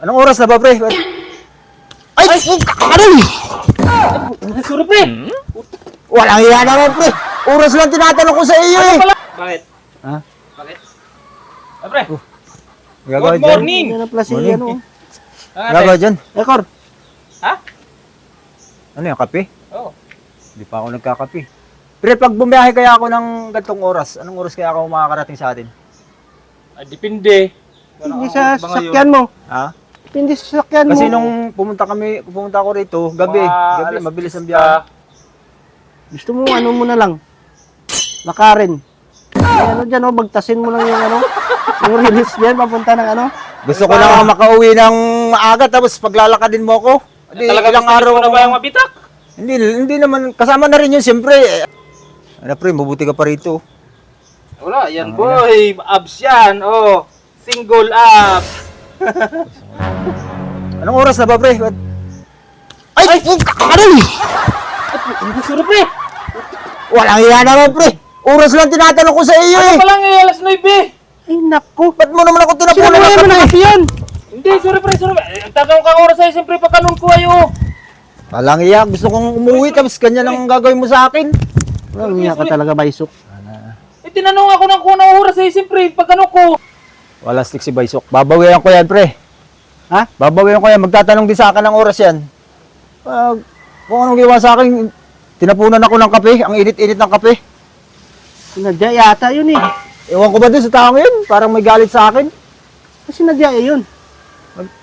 Anong oras na ba, pre? Ay! Aray! Sorry, pre. Walang iya naman, pre. Oras lang tinatanong ko sa iyo, eh. Bakit? Ha? Bakit? Ah, pre. Gagawa Good dyan. morning. Ano na pala si Morning. ano? Gagawa dyan. Ekor. Ha? Ano yung kape? Oo. Hindi pa ako nagkakape. Pre, pag bumiyahe kaya ako ng gantong oras, anong oras kaya ako makakarating sa atin? Ah, depende. Hindi sa sasakyan mo. Ha? Hindi sa sasakyan mo. Kasi nung pumunta ako rito, gabi, mabilis ang biyahe. Gusto mo ano mo na lang. Lakarin. Ay, ano dyan, oh, bagtasin mo lang yung ano. Yung release dyan, papunta ng ano. Gusto ko lang makauwi ng maaga, tapos paglalakadin mo ako. Hindi, Talaga ilang gusto araw mo na ako- ba yung mabitak? Hindi naman, kasama na rin yun, siyempre. Ano, pre, mabuti ka pa rito. Wala, yan boy. Abs yan. Oh, single abs. Anong oras na ba, pre? Ay! Aray! Sorry, pre. Walang iya naman, pre. Oras lang tinatanong ko sa iyo, eh. Ano pa lang eh, alas 9. Ay, naku. Ba't mo naman ako Sino tinapunan mo ng yan kape? mga yan? Hindi, sorry, pre. Sorry. Tatanong ka oras sa'yo, siyempre pagkanon ko ayo. Walang iya, gusto kong umuwi, tapos ganyan ang gagawin mo sa akin. Walang niya ka talaga, Baisok. Eh, tinanong ako ng kunang oras sa'yo, siyempre pagkanon ko. Wala stick si Baysok. Babawian ko yan, pre. Ha? Babawian ko yan. Magtatanong din sa akin ng oras yan. Kung anong ginawa sa akin, tinapunan ako ng kape. Ang init-init ng kape. Sinadya yata yun eh. Ewan ko ba dun sa taong yun? Parang may galit sa akin. Sinadya yun.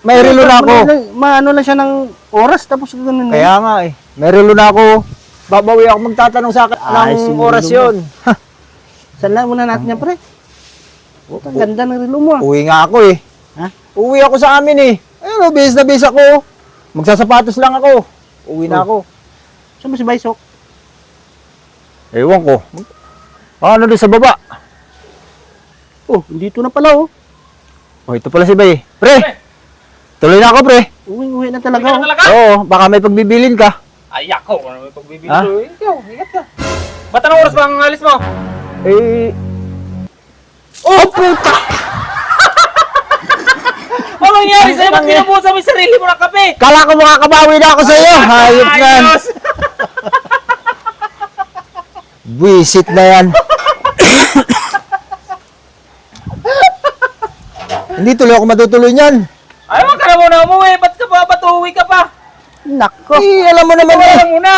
May relo na ako. Maano lang siya ng oras, tapos ganun na. Kaya nga eh. May relo na ako. Babawi ako magtatanong sa akin Ay, ng sinulong oras mo. yun. Saan lang muna natin yan, pre? Ang ganda ng relo mo. Uwi nga ako eh. Ha? Uwi ako sa amin eh. Ayun, bihis na bihis ako. Magsasapatos lang ako. Uwi na ako. Saan mo si Baisok? Ewan ko. Ano doon sa baba? Oh, dito na pala oh. Oh, ito pala si Bay. Pre! Tuloy na ako, pre. Uwi na Ikaw talaga na oh. talaga? Oo, baka may pagbibilin ka. Ay, ako. Ano may pagbibili Ha? ko? Ikaw, ingat ka. Ba't anong oras ba ang alis mo? Eh... Oh, puta! Ano nangyari sa'yo? Ba't pinubusan mo yung sarili mo ng kape? Kala ko makakabawi na ako sa iyo. Hayop na. Ayos! Buisit na yan. Hindi tuloy ako matutuloy niyan. Ay, wag ka na muna umuwi. Ba't ka ba? Ba't uuwi ka pa? Nako. Eh, alam mo naman Wala eh. lang muna.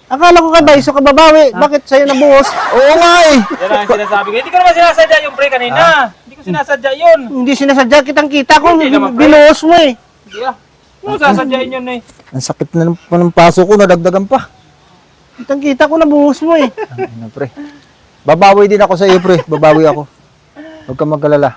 Akala ko kay Baisok ka babawi. Bakit sa'yo nabuhos? Oo nga eh. Yan ang sinasabi ko. Hindi ko naman sinasadya yung pre kanina. Hindi ko sinasadya yun. Hindi sinasadya, kitang-kita ko. Hindi naman, pre. Binuhos mo eh. Hindi ah. Ano sasadyain yun eh? Ang sakit na ng paso ko, nadagdagan pa. Kitang-kita ko nabuhos mo eh. Ano, pre. Babawi din ako sa iyo, pre. Babawi ako. Huwag kang magkalala.